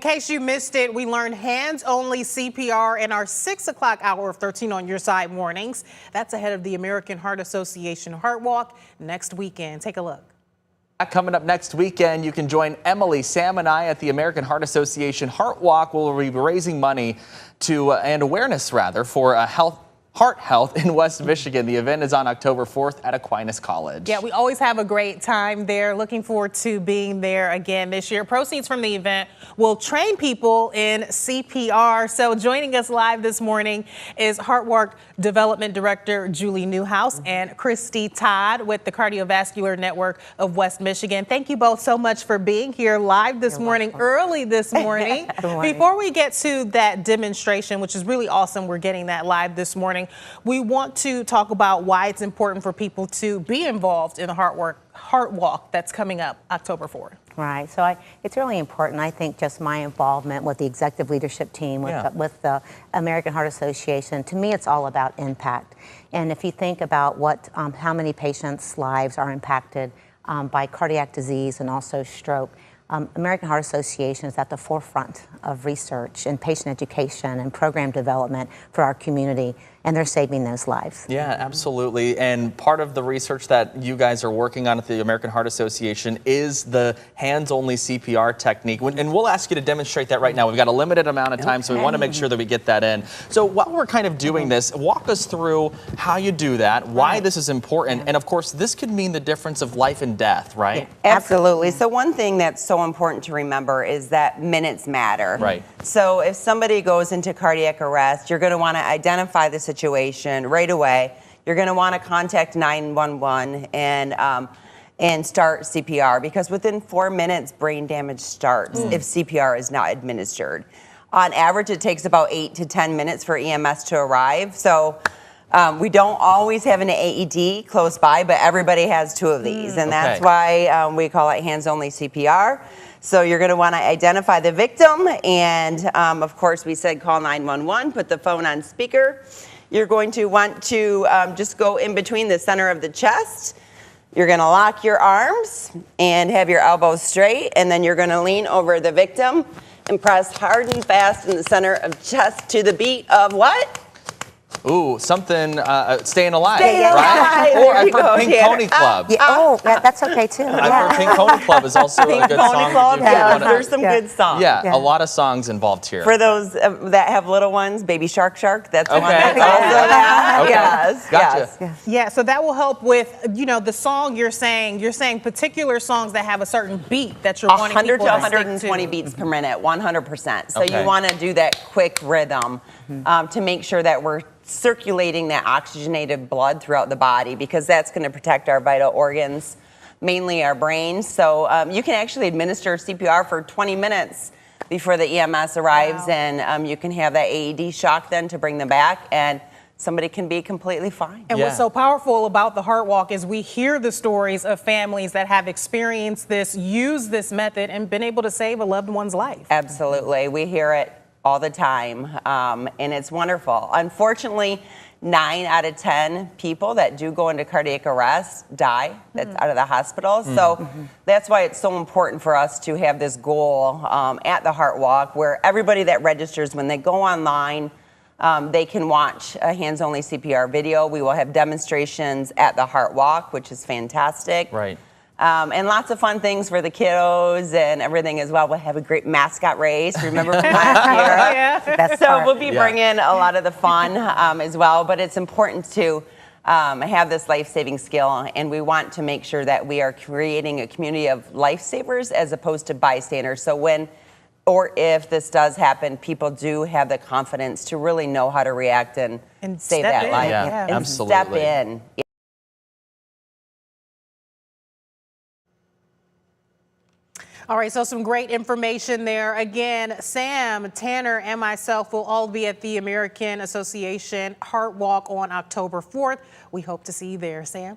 In case you missed it, we learned hands-only CPR in our 6 o'clock hour of 13 on Your Side mornings. That's ahead of the American Heart Association Heart Walk next weekend. Take a look. Coming up next weekend, you can join Emily, Sam, and I at the American Heart Association Heart Walk. We'll be raising money and awareness for heart health in West Michigan. The event is on October 4th at Aquinas College. Yeah, we always have a great time there. Looking forward to being there again this year. Proceeds from the event will train people in CPR. So joining us live this morning is Heart Walk Development Director Julie Newhouse and Christy Todd with the Cardiovascular Network of West Michigan. Thank you both so much for being here live this morning, early this morning. Before we get to that demonstration, which is really awesome, we're getting that live this morning. We want to talk about why it's important for people to be involved in the Heart Walk that's coming up October 4th. Right. So it's really important. I think just my involvement with the executive leadership team, with the American Heart Association, to me, it's all about impact. And if you think about how many patients' lives are impacted by cardiac disease and also stroke, American Heart Association is at the forefront of research and patient education and program development for our community, and they're saving those lives. Yeah, absolutely. And part of the research that you guys are working on at the American Heart Association is the hands-only CPR technique. And we'll ask you to demonstrate that right now. We've got a limited amount of time, so we want to make sure that we get that in. So while we're kind of doing this, walk us through how you do that, why this is important, and of course, this could mean the difference of life and death, right? Yeah, absolutely. So one thing that's so important to remember is that minutes matter. Right. So if somebody goes into cardiac arrest, you're going to want to identify the situation right away. You're going to want to contact 911 and start CPR, because within 4 minutes, brain damage starts if CPR is not administered. On average, it takes about 8 to 10 minutes for EMS to arrive. So we don't always have an AED close by, but everybody has 2 of these, and that's why we call it hands-only CPR. So you're going to want to identify the victim, and of course, we said call 911, put the phone on speaker. You're going to want to just go in between the center of the chest. You're going to lock your arms and have your elbows straight, and then you're going to lean over the victim and press hard and fast in the center of chest to the beat of what? Ooh, something, Staying Alive, Staying right? Alive. Or I've heard Pink Pony Club. That's okay too. I've heard Pink Pony Club is also a good Pony song. Club, there's some good songs. Yeah, a lot of songs involved here. For those that have little ones, Baby Shark Shark, that's one that's also that. Yes, Gotcha. yes. Yeah, so that will help with, the song you're saying particular songs that have a certain beat that you're wanting people to 120 beats per minute, 100%. So you want to do that quick rhythm to make sure that we're circulating that oxygenated blood throughout the body, because that's going to protect our vital organs, mainly our brain. So you can actually administer CPR for 20 minutes before the EMS arrives, and you can have that AED shock then to bring them back, and somebody can be completely fine. And what's so powerful about the Heart Walk is we hear the stories of families that have experienced this, used this method, and been able to save a loved one's life. Absolutely. We hear it all the time, and it's wonderful. Unfortunately, 9 out of 10 people that do go into cardiac arrest die. That's out of the hospital. So that's why it's so important for us to have this goal at the Heart Walk, where everybody that registers, when they go online, they can watch a hands-only CPR video. We will have demonstrations at the Heart Walk, which is fantastic. Right. And lots of fun things for the kiddos and everything as well. We'll have a great mascot race. Remember from last year? So we'll be bringing a lot of the fun as well. But it's important to have this life-saving skill, and we want to make sure that we are creating a community of lifesavers as opposed to bystanders. So when or if this does happen, people do have the confidence to really know how to react and save that life. Yeah, and absolutely. step in. All right, so some great information there. Again, Sam, Tanner, and myself will all be at the American Association Heart Walk on October 4th. We hope to see you there, Sam.